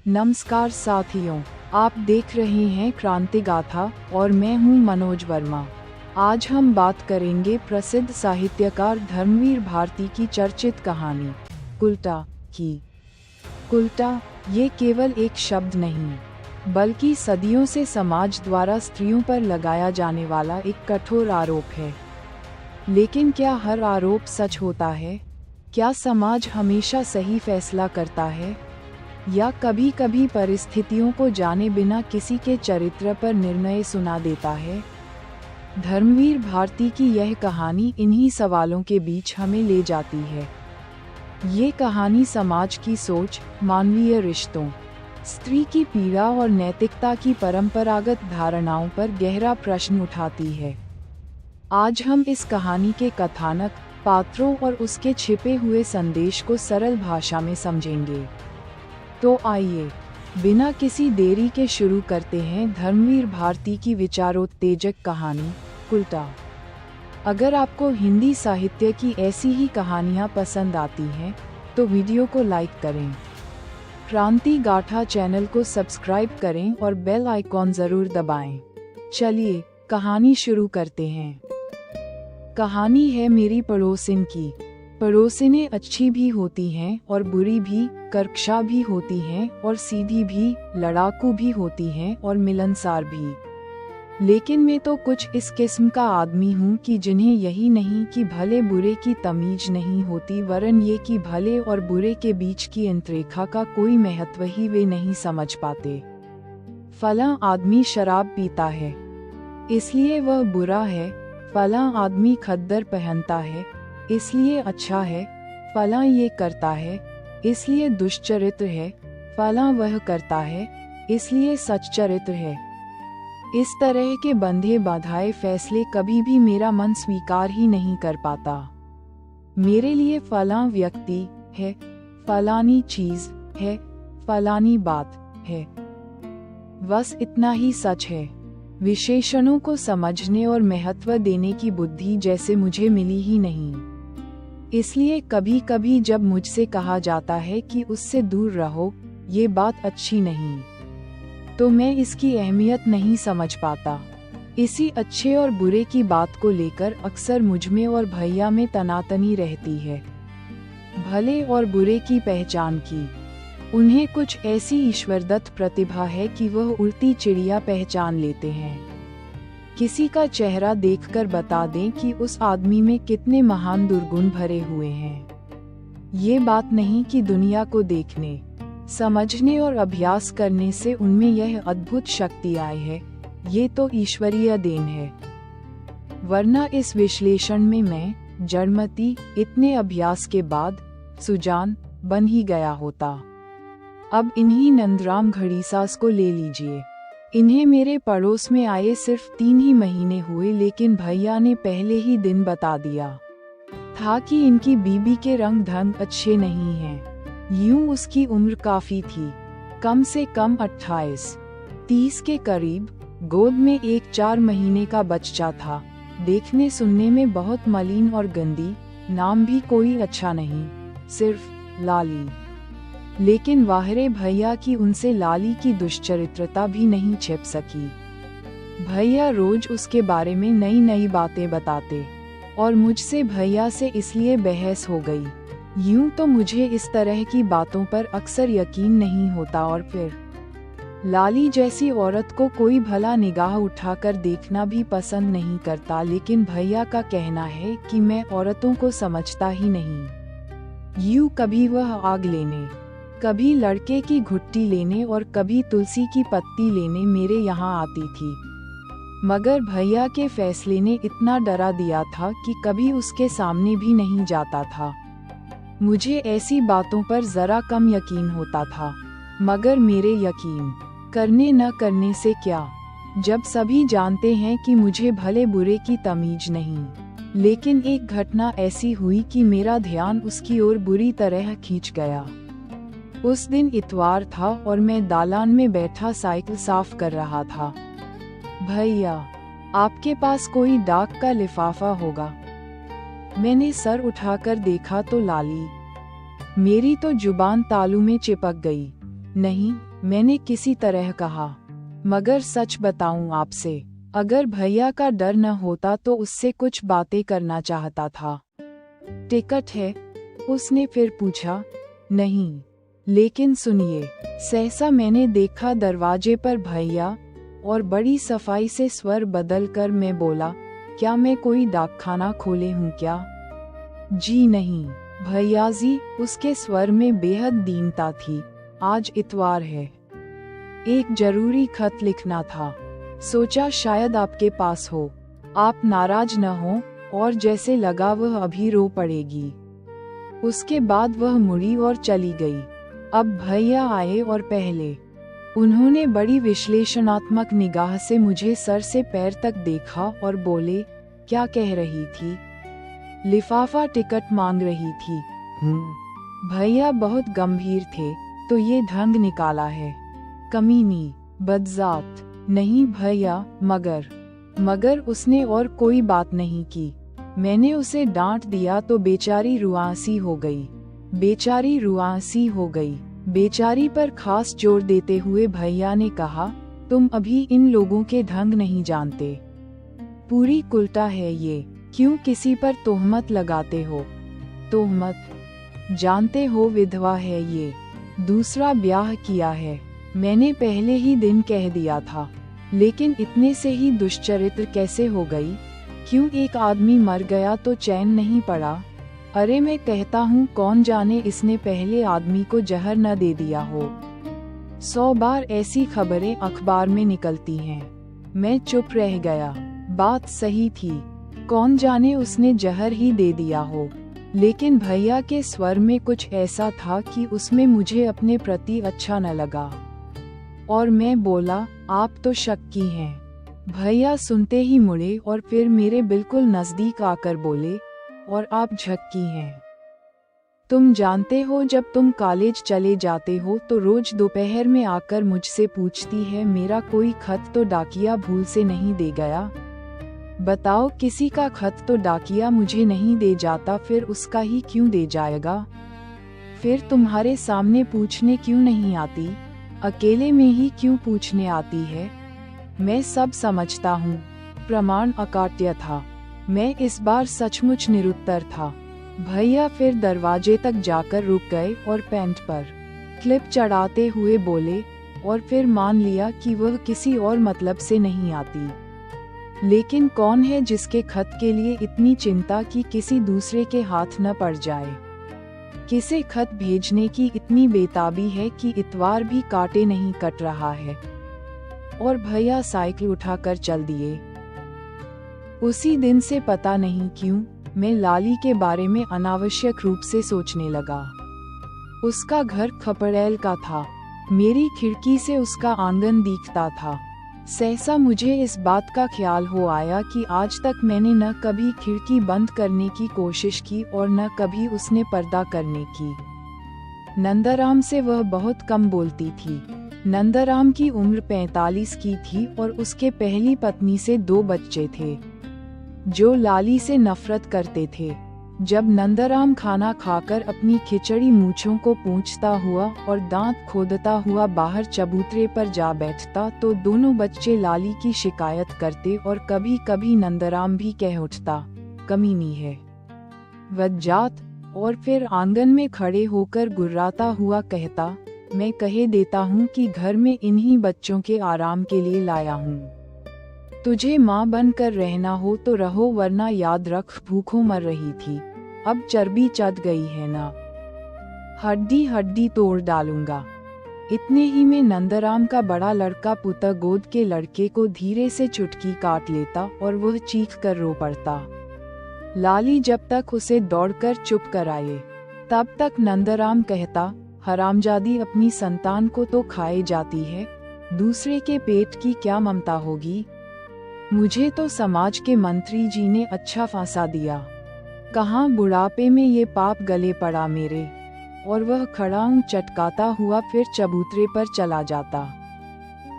नमस्कार साथियों, आप देख रहे हैं क्रांति गाथा और मैं हूं मनोज वर्मा। आज हम बात करेंगे प्रसिद्ध साहित्यकार धर्मवीर भारती की चर्चित कहानी कुल्टा की। कुल्टा ये केवल एक शब्द नहीं, बल्कि सदियों से समाज द्वारा स्त्रियों पर लगाया जाने वाला एक कठोर आरोप है। लेकिन क्या हर आरोप सच होता है? क्या समाज हमेशा सही फैसला करता है, या कभी कभी परिस्थितियों को जाने बिना किसी के चरित्र पर निर्णय सुना देता है? धर्मवीर भारती की यह कहानी इन्हीं सवालों के बीच हमें ले जाती है। ये कहानी समाज की सोच, मानवीय रिश्तों, स्त्री की पीड़ा और नैतिकता की परंपरागत धारणाओं पर गहरा प्रश्न उठाती है। आज हम इस कहानी के कथानक, पात्रों और उसके छिपे हुए संदेश को सरल भाषा में समझेंगे। तो आइए, बिना किसी देरी के शुरू करते हैं धर्मवीर भारती की विचारोत्तेजक कहानी कुल्टा। अगर आपको हिंदी साहित्य की ऐसी ही कहानियाँ पसंद आती हैं, तो वीडियो को लाइक करें, क्रांति गाथा चैनल को सब्सक्राइब करें और बेल आइकॉन जरूर दबाएं। चलिए कहानी शुरू करते हैं। कहानी है मेरी पड़ोसिन की। पड़ोसिनें अच्छी भी होती हैं और बुरी भी, कर्कशा भी होती हैं और सीधी भी, लड़ाकू भी होती हैं और मिलनसार भी। लेकिन मैं तो कुछ इस किस्म का आदमी हूँ कि जिन्हें यही नहीं कि भले बुरे की तमीज नहीं होती, वरन ये कि भले और बुरे के बीच की अंतरेखा का कोई महत्व ही वे नहीं समझ पाते। फलां आदमी शराब पीता है, इसलिए वह बुरा है। फलां आदमी खद्दर पहनता है, इसलिए अच्छा है। फलां ये करता है, इसलिए दुष्चरित्र है। फलां वह करता है, इसलिए सच्चरित्र है। इस तरह के बंधे बाधाए फैसले कभी भी मेरा मन स्वीकार ही नहीं कर पाता। मेरे लिए फलां व्यक्ति है, फलानी चीज है, फलानी बात है, बस इतना ही सच है। विशेषणों को समझने और महत्व देने की बुद्धि जैसे मुझे मिली ही नहीं। इसलिए कभी कभी जब मुझसे कहा जाता है कि उससे दूर रहो, ये बात अच्छी नहीं, तो मैं इसकी अहमियत नहीं समझ पाता। इसी अच्छे और बुरे की बात को लेकर अक्सर मुझमें और भैया में तनातनी रहती है। भले और बुरे की पहचान की। उन्हें कुछ ऐसी ईश्वरदत्त प्रतिभा है कि वह उड़ती चिड़िया पहचान लेते हैं। किसी का चेहरा देखकर बता दें कि उस आदमी में कितने महान दुर्गुण भरे हुए हैं। ये बात नहीं कि दुनिया को देखने, समझने और अभ्यास करने से उनमें यह अद्भुत शक्ति आई है, ये तो ईश्वरीय देन है। वरना इस विश्लेषण में मैं, जड़मती, इतने अभ्यास के बाद सुजान बन ही गया होता। अब इन्हीं नंदराम घड़ीसास को ले लीजिए। इन्हें मेरे पड़ोस में आए सिर्फ 3 ही महीने हुए, लेकिन भैया ने पहले ही दिन बता दिया था कि इनकी बीबी के रंग ढंग अच्छे नहीं हैं। यूं उसकी उम्र काफी थी, कम से कम 28-30 के करीब। गोद में एक 4 महीने का बच्चा था। देखने सुनने में बहुत मलिन और गंदी, नाम भी कोई अच्छा नहीं, सिर्फ लाली। लेकिन वाहरे भैया की उनसे लाली की दुष्चरित्रता भी नहीं छिप सकी। भैया रोज उसके बारे में नई नई बातें बताते और मुझसे भैया से इसलिए बहस हो गई। यूं तो मुझे इस तरह की बातों पर अक्सर यकीन नहीं होता, और फिर लाली जैसी औरत को कोई भला निगाह उठाकर देखना भी पसंद नहीं करता। लेकिन भैया का कहना है कि मैं औरतों को समझता ही नहीं। यूं कभी वह आग लेने, कभी लड़के की घुट्टी लेने और कभी तुलसी की पत्ती लेने मेरे यहाँ आती थी। मगर भैया के फैसले ने इतना डरा दिया था कि कभी उसके सामने भी नहीं जाता था। मुझे ऐसी बातों पर जरा कम यकीन होता था, मगर मेरे यकीन करने न करने से क्या, जब सभी जानते हैं कि मुझे भले बुरे की तमीज नहीं। लेकिन एक घटना ऐसी हुई कि मेरा ध्यान उसकी ओर बुरी तरह खींच गया। उस दिन इतवार था और मैं दालान में बैठा साइकिल साफ कर रहा था। भैया, आपके पास कोई डाक का लिफाफा होगा? मैंने सर उठाकर देखा तो लाली। मेरी तो जुबान तालू में चिपक गई। नहीं, मैंने किसी तरह कहा। मगर सच बताऊं आपसे, अगर भैया का डर न होता तो उससे कुछ बातें करना चाहता था। टिकट है? उसने फिर पूछा। नहीं, लेकिन सुनिए। सहसा मैंने देखा दरवाजे पर भैया, और बड़ी सफाई से स्वर बदलकर मैं बोला, क्या मैं कोई डाकखाना खोले हूँ क्या? जी नहीं भैयाजी, उसके स्वर में बेहद दीनता थी। आज इतवार है, एक जरूरी खत लिखना था। सोचा शायद आपके पास हो, आप नाराज न हो। और जैसे लगा वह अभी रो पड़ेगी। उसके बाद वह मुड़ी और चली गई। अब भैया आए और पहले उन्होंने बड़ी विश्लेषणात्मक निगाह से मुझे सर से पैर तक देखा और बोले, क्या कह रही थी? लिफाफा टिकट मांग रही थी। भैया बहुत गंभीर थे। तो ये ढंग निकाला है, कमीनी, बदजात। नहीं भैया, मगर उसने और कोई बात नहीं की। मैंने उसे डांट दिया तो बेचारी रुआंसी हो गई। बेचारी पर खास जोर देते हुए भैया ने कहा, तुम अभी इन लोगों के ढंग नहीं जानते। पूरी उल्टा है ये, क्यों किसी पर तोहमत लगाते हो? तोहमत? जानते हो विधवा है ये, दूसरा ब्याह किया है। मैंने पहले ही दिन कह दिया था, लेकिन इतने से ही दुष्चरित्र कैसे हो गई? क्यों एक आदमी मर गया तो चैन नहीं पड़ा? अरे मैं कहता हूँ, कौन जाने इसने पहले आदमी को जहर न दे दिया हो। 100 बार ऐसी खबरें अखबार में निकलती हैं। मैं चुप रह गया। बात सही थी, कौन जाने उसने जहर ही दे दिया हो। लेकिन भैया के स्वर में कुछ ऐसा था कि उसमें मुझे अपने प्रति अच्छा न लगा। और मैं बोला, आप तो शक्की हैं। भैया सुनते ही मुड़े और फिर मेरे बिल्कुल नजदीक आकर बोले, और आप झक्की हैं। तुम जानते हो, जब तुम कॉलेज चले जाते हो तो रोज दोपहर में आकर मुझसे पूछती है, मेरा कोई खत तो डाकिया भूल से नहीं दे गया? बताओ, किसी का खत तो डाकिया मुझे नहीं दे जाता, फिर उसका ही क्यों दे जाएगा? फिर तुम्हारे सामने पूछने क्यों नहीं आती? अकेले में ही क्यों पूछने आती है? मैं सब समझता हूँ। प्रमाण अकाट्य था। मैं इस बार सचमुच निरुत्तर था। भैया फिर दरवाजे तक जाकर रुक गए और पैंट पर क्लिप चढ़ाते हुए बोले, और फिर मान लिया कि वह किसी और मतलब से नहीं आती। लेकिन कौन है जिसके खत के लिए इतनी चिंता कि किसी दूसरे के हाथ न पड़ जाए? किसे खत भेजने की इतनी बेताबी है कि इतवार भी काटे नहीं कट रहा है? और भैया साइकिल उठाकर चल दिए। उसी दिन से पता नहीं क्यों मैं लाली के बारे में अनावश्यक रूप से सोचने लगा। उसका घर खपड़ैल का था। मेरी खिड़की से उसका आंगन दिखता था। सहसा मुझे इस बात का ख्याल हो आया कि आज तक मैंने न कभी खिड़की बंद करने की कोशिश की और न कभी उसने पर्दा करने की। नंदराम से वह बहुत कम बोलती थी। नंदराम की उम्र 45 की थी और उसके पहली पत्नी से 2 बच्चे थे, जो लाली से नफरत करते थे। जब नंदराम खाना खाकर अपनी खिचड़ी मूंछों को पूंछता हुआ और दांत खोदता हुआ बाहर चबूतरे पर जा बैठता तो दोनों बच्चे लाली की शिकायत करते और कभी कभी नंदराम भी कह उठता, कमीनी है, वज्जात। और फिर आंगन में खड़े होकर गुर्राता हुआ कहता, मैं कहे देता हूँ कि घर में इन्हीं बच्चों के आराम के लिए लाया हूँ। तुझे माँ बनकर रहना हो तो रहो, वरना याद रख भूखों मर रही थी, अब चर्बी चढ़ गई है ना, हड्डी हड्डी तोड़ डालूंगा। इतने ही में नंदराम का बड़ा लड़का पुत्र गोद के लड़के को धीरे से चुटकी काट लेता और वह चीख कर रो पड़ता। लाली जब तक उसे दौड़कर चुप कराए तब तक नंदराम कहता, हरामजादी अपनी संतान को तो खाए जाती है, दूसरे के पेट की क्या ममता होगी। मुझे तो समाज के मंत्री जी ने अच्छा फांसा दिया। कहाँ बुढ़ापे में ये पाप गले पड़ा मेरे। और वह खड़ाऊं चटकाता हुआ फिर चबूतरे पर चला जाता।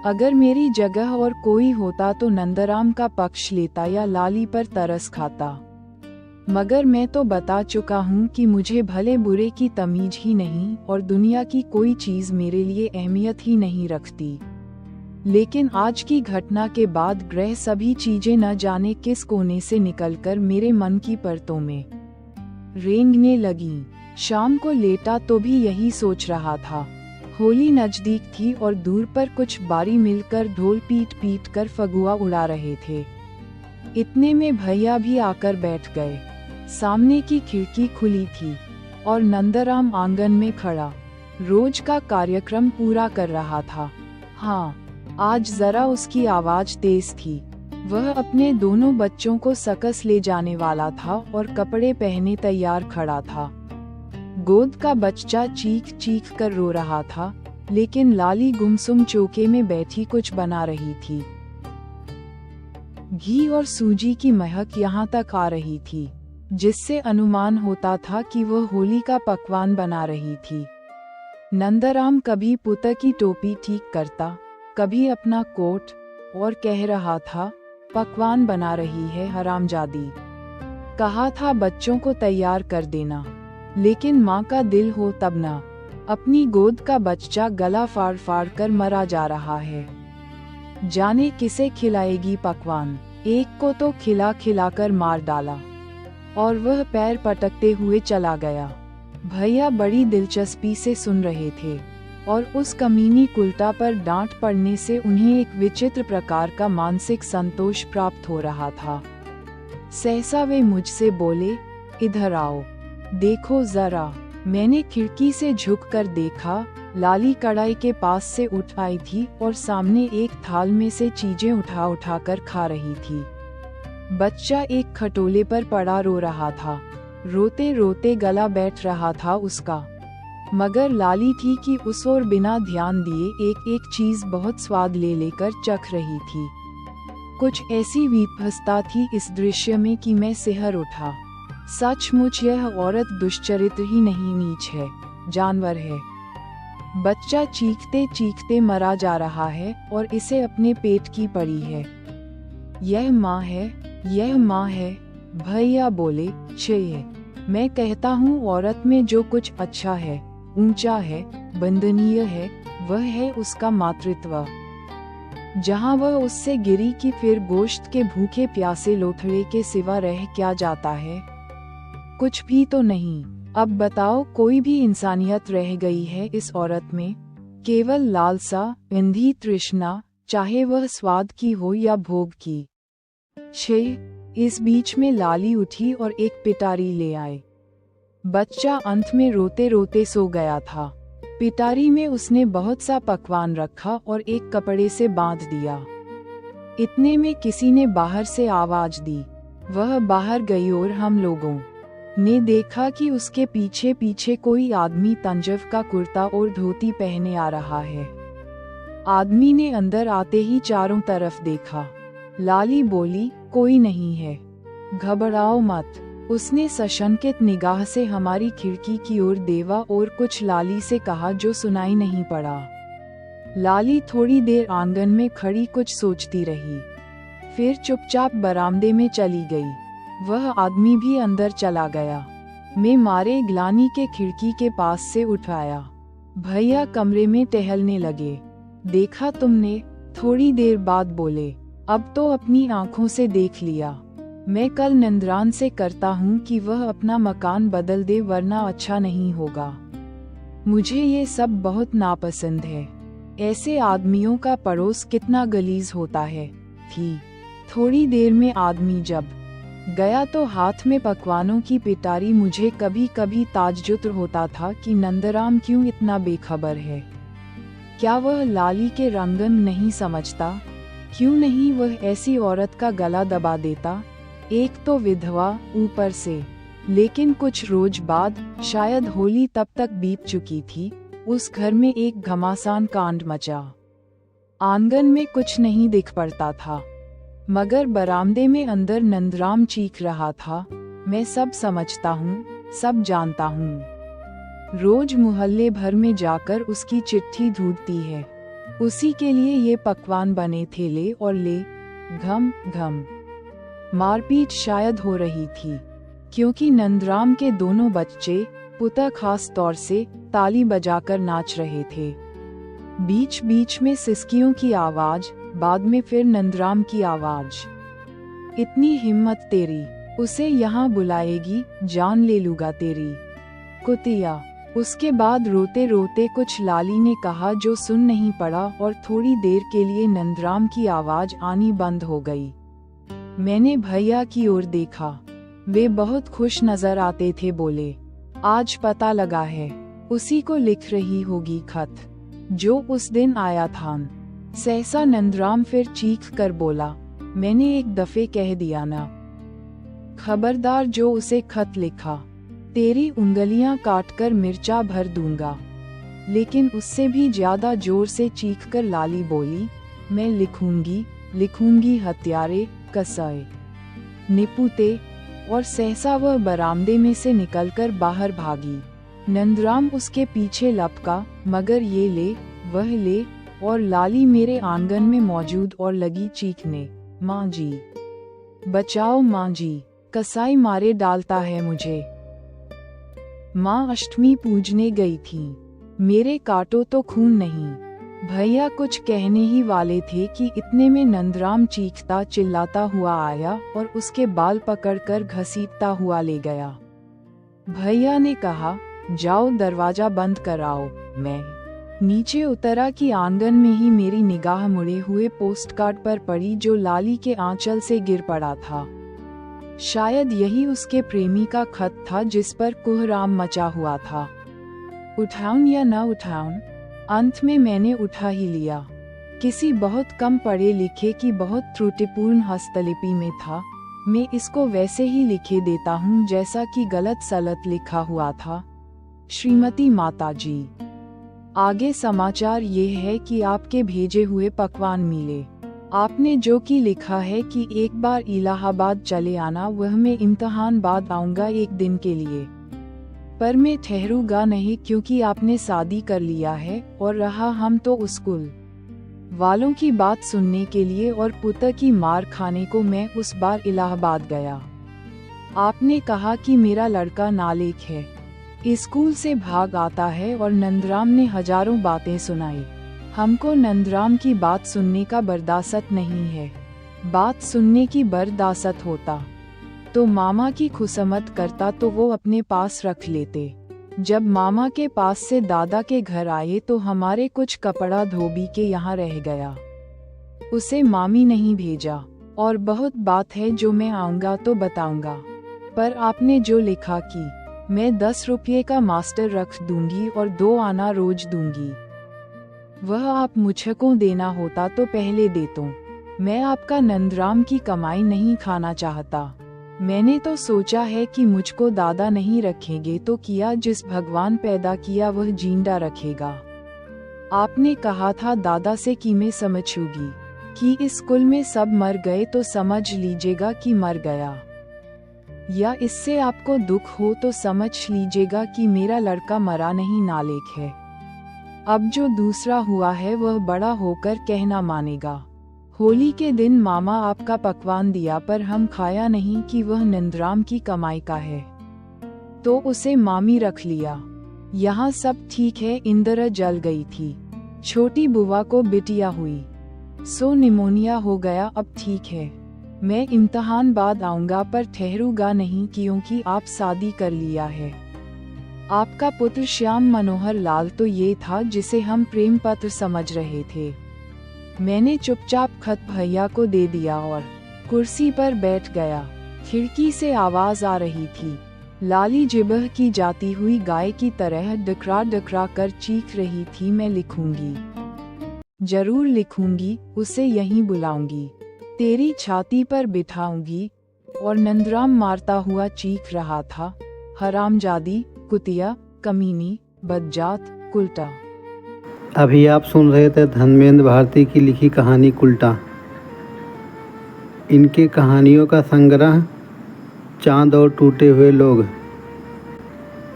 अगर मेरी जगह और कोई होता तो नंदराम का पक्ष लेता या लाली पर तरस खाता। मगर मैं तो बता चुका हूँ कि मुझे भले बुरे की तमीज ही नहीं और दुनिया की कोई चीज मेरे लिए अहमियत ही नहीं रखती। लेकिन आज की घटना के बाद ग्रह सभी चीजें न जाने किस कोने से निकलकर मेरे मन की परतों में रेंगने लगी। शाम को लेटा तो भी यही सोच रहा था। होली नजदीक थी और दूर पर कुछ बारी मिलकर ढोल पीट पीट कर फगुआ उड़ा रहे थे। इतने में भैया भी आकर बैठ गए। सामने की खिड़की खुली थी और नंदराम आंगन में खड़ा रोज का कार्यक्रम पूरा कर रहा था। हाँ, आज जरा उसकी आवाज तेज थी। वह अपने दोनों बच्चों को सकस ले जाने वाला था और कपड़े पहने तैयार खड़ा था। गोद का बच्चा चीख चीख कर रो रहा था, लेकिन लाली गुमसुम चौके में बैठी कुछ बना रही थी। घी और सूजी की महक यहाँ तक आ रही थी, जिससे अनुमान होता था कि वह होली का पकवान बना रही थी। नंदराम कभी पुत्र की टोपी ठीक करता, कभी अपना कोट, और कह रहा था, पकवान बना रही है हरामजादी। कहा था बच्चों को तैयार कर देना, लेकिन माँ का दिल हो तब ना। अपनी गोद का बच्चा गला फाड़ फाड़ कर मरा जा रहा है। जाने किसे खिलाएगी पकवान। एक को तो खिला खिला कर मार डाला और वह पैर पटकते हुए चला गया। भैया बड़ी दिलचस्पी से सुन रहे थे और उस कमीनी कुल्टा पर डांट पड़ने से उन्हें एक विचित्र प्रकार का मानसिक संतोष प्राप्त हो रहा था। सहसा वे मुझसे बोले, इधर आओ, देखो जरा। मैंने खिड़की से झुककर देखा। लाली कढ़ाई के पास से उठ आई थी और सामने एक थाल में से चीजें उठा उठा कर खा रही थी। बच्चा एक खटोले पर पड़ा रो रहा था। रोते रोते गला बैठ रहा था उसका। मगर लाली थी कि उस ओर बिना ध्यान दिए एक एक चीज बहुत स्वाद ले लेकर चख रही थी। कुछ ऐसी विपहसता थी इस दृश्य में कि मैं सिहर उठा। सचमुच यह औरत दुष्चरित्र ही नहीं, नीच है, जानवर है। बच्चा चीखते चीखते मरा जा रहा है और इसे अपने पेट की पड़ी है। यह माँ है, यह माँ है। भैया बोले, छे, मैं कहता हूँ औरत में जो कुछ अच्छा है, ऊंचा है, वंदनीय है, वह है उसका मातृत्व। जहाँ वह उससे गिरी कि फिर गोश्त के भूखे प्यासे लोथड़े के सिवा रह क्या जाता है? कुछ भी तो नहीं। अब बताओ, कोई भी इंसानियत रह गई है इस औरत में? केवल लालसा, अंधी तृष्णा, चाहे वह स्वाद की हो या भोग की। छे। इस बीच में लाली उठी और एक पिटारी ले आए। बच्चा अंत में रोते रोते सो गया था। पिटारी में उसने बहुत सा पकवान रखा और एक कपड़े से बांध दिया। इतने में किसी ने बाहर से आवाज दी। वह बाहर गई और हम लोगों ने देखा कि उसके पीछे पीछे कोई आदमी तंजव का कुर्ता और धोती पहने आ रहा है। आदमी ने अंदर आते ही चारों तरफ देखा। लाली बोली, कोई नहीं है, घबराओ मत। उसने सशंकित निगाह से हमारी खिड़की की ओर देवा और कुछ लाली से कहा जो सुनाई नहीं पड़ा। लाली थोड़ी देर आंगन में खड़ी कुछ सोचती रही, फिर चुपचाप बरामदे में चली गई। वह आदमी भी अंदर चला गया। मैं मारे ग्लानि के खिड़की के पास से उठाया। भैया कमरे में टहलने लगे। देखा तुमने? थोड़ी देर बाद बोले, अब तो अपनी आंखों से देख लिया। मैं कल नंदरान से करता हूँ कि वह अपना मकान बदल दे, वरना अच्छा नहीं होगा। मुझे ये सब बहुत नापसंद है। ऐसे आदमियों का पड़ोस कितना गलीज होता है। थोड़ी देर में आदमी जब गया तो हाथ में पकवानों की पिटारी। मुझे कभी कभी ताज्जुब होता था कि नंदराम क्यों इतना बेखबर है। क्या वह लाली के रंगन नहीं समझता? क्यों नहीं वह ऐसी औरत का गला दबा देता? एक तो विधवा, ऊपर से। लेकिन कुछ रोज बाद, शायद होली तब तक बीत चुकी थी, उस घर में एक घमासान कांड मचा। आंगन में कुछ नहीं दिख पड़ता था, मगर बरामदे में अंदर नंदराम चीख रहा था, मैं सब समझता हूँ, सब जानता हूँ। रोज मोहल्ले भर में जाकर उसकी चिट्ठी ढूंढती है। उसी के लिए ये पकवान बने थे, ले और ले। घम घम। मारपीट शायद हो रही थी। क्योंकि नंदराम के दोनों बच्चे पुता खास तौर से ताली बजाकर नाच रहे थे। बीच बीच में सिसकियों की आवाज, बाद में फिर नंदराम की आवाज। इतनी हिम्मत तेरी, उसे यहाँ बुलाएगी, जान ले लूंगा तेरी, कुतिया। उसके बाद रोते रोते कुछ लाली ने कहा जो सुन नहीं पड़ा और थोड़ी देर के लिए नंदराम की आवाज आनी बंद हो गई। मैंने भैया की ओर देखा, वे बहुत खुश नजर आते थे। बोले, आज पता लगा है, उसी को लिख रही होगी खत, जो उस दिन आया था। सहसा नंदराम फिर चीख कर बोला, मैंने एक दफे कह दिया ना, खबरदार जो उसे खत लिखा, तेरी उंगलियां काटकर मिर्चा भर दूंगा। लेकिन उससे भी ज्यादा जोर से चीखकर लाली बोली, मैं लिखूंगी, लिखूंगी हत्यारे, कसाए, निपुते। और सहसा वह बरामदे में से निकलकर बाहर भागी। नंदराम उसके पीछे लपका, मगर ये ले, वह ले, और लाली मेरे आंगन में मौजूद और लगी चीखने, माँ जी, बचाओ माँ जी, कसाई मारे डालता है मुझे। माँ अष्टमी पूजने गई थी, मेरे काटो तो खून नहीं। भैया कुछ कहने ही वाले थे कि इतने में नंदराम चीखता चिल्लाता हुआ आया और उसके बाल पकड़कर घसीटता हुआ ले गया। भैया ने कहा, जाओ दरवाजा बंद कराओ। मैं नीचे उतरा कि आंगन में ही मेरी निगाह मुड़े हुए पोस्टकार्ड पर पड़ी जो लाली के आंचल से गिर पड़ा था। शायद यही उसके प्रेमी का खत था जिस पर कोहराम मचा हुआ था। उठाऊं या न उठाऊं, अंत में मैंने उठा ही लिया। किसी बहुत कम पढ़े लिखे की बहुत त्रुटिपूर्ण हस्तलिपि में था। मैं इसको वैसे ही लिखे देता हूँ जैसा कि गलत सलत लिखा हुआ था। श्रीमती माताजी। आगे समाचार ये है कि आपके भेजे हुए पकवान मिले। आपने जो कि लिखा है कि एक बार इलाहाबाद चले आना, वह मैं इम्तिहान बाद आऊँगा एक दिन के लिए, पर मैं ठहरूंगा नहीं क्योंकि आपने शादी कर लिया है। और रहा हम तो स्कूल वालों की बात सुनने के लिए और पुत्र की मार खाने को मैं उस बार इलाहाबाद गया। आपने कहा कि मेरा लड़का नालायक है, स्कूल से भाग आता है, और नंदराम ने हजारों बातें सुनाई। हमको नंदराम की बात सुनने का बर्दाश्त नहीं है। बात सुनने की बर्दाश्त होता तो मामा की खुशमत करता तो वो अपने पास रख लेते। जब मामा के पास से दादा के घर आए तो हमारे कुछ कपड़ा धोबी के यहाँ रह गया, उसे मामी नहीं भेजा। और बहुत बात है जो मैं आऊँगा तो बताऊंगा, पर आपने जो लिखा कि मैं 10 रुपये का मास्टर रख दूंगी और 2 आना रोज दूंगी, वह आप मुझको देना होता तो पहले देता। मैं आपका नंदराम की कमाई नहीं खाना चाहता। मैंने तो सोचा है कि मुझको दादा नहीं रखेंगे तो किया, जिस भगवान पैदा किया वह जिंदा रखेगा। आपने कहा था दादा से कि मैं समझूंगी कि इस कुल में सब मर गए तो समझ लीजिएगा कि मर गया, या इससे आपको दुख हो तो समझ लीजिएगा कि मेरा लड़का मरा नहीं, नालायक है। अब जो दूसरा हुआ है वह बड़ा होकर कहना मानेगा। होली के दिन मामा आपका पकवान दिया पर हम खाया नहीं कि वह नंदराम की कमाई का है, तो उसे मामी रख लिया। यहाँ सब ठीक है। इंदिरा जल गई थी, छोटी बुआ को बिटिया हुई, सो निमोनिया हो गया, अब ठीक है। मैं इम्तिहान बाद आऊँगा पर ठहरूंगा नहीं क्योंकि आप शादी कर लिया है। आपका पुत्र श्याम मनोहर लाल तो ये था जिसे हम प्रेम पत्र समझ रहे थे। मैंने चुपचाप खत भैया को दे दिया और कुर्सी पर बैठ गया। खिड़की से आवाज आ रही थी। लाली जिबह की जाती हुई गाय की तरह डकरा डकरा कर चीख रही थी, मैं लिखूंगी, जरूर लिखूंगी, उसे यहीं बुलाऊंगी, तेरी छाती पर बिठाऊंगी। और नंदराम मारता हुआ चीख रहा था, हरामजादी, कुतिया, कमीनी, बदजात, कुलटा। अभी आप सुन रहे थे धर्मेंद्र भारती की लिखी कहानी कुलटा। इनके कहानियों का संग्रह चांद और टूटे हुए लोग।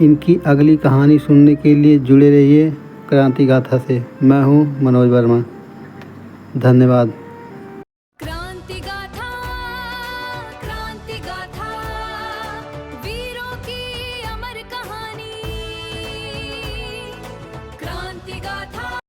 इनकी अगली कहानी सुनने के लिए जुड़े रहिए क्रांति गाथा से। मैं हूँ मनोज वर्मा। धन्यवाद।